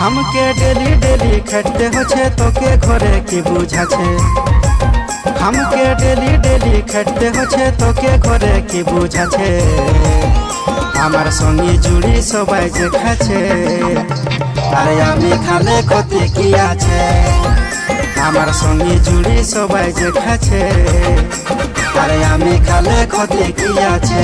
हमके daily daily खटते होछे तोके घरे की बुझाछे। हमके डेली डेली खटते होछे तोके घरे की बुझाछे। আমার সঙ্গী জুড়ি সবাই যে খাচ্ছে আরে আমি খালে ক্ষতি কি আছে। আমার সঙ্গী জুড়ি সবাই যে খাচ্ছে আরে আমি খালে ক্ষতি কি আছে।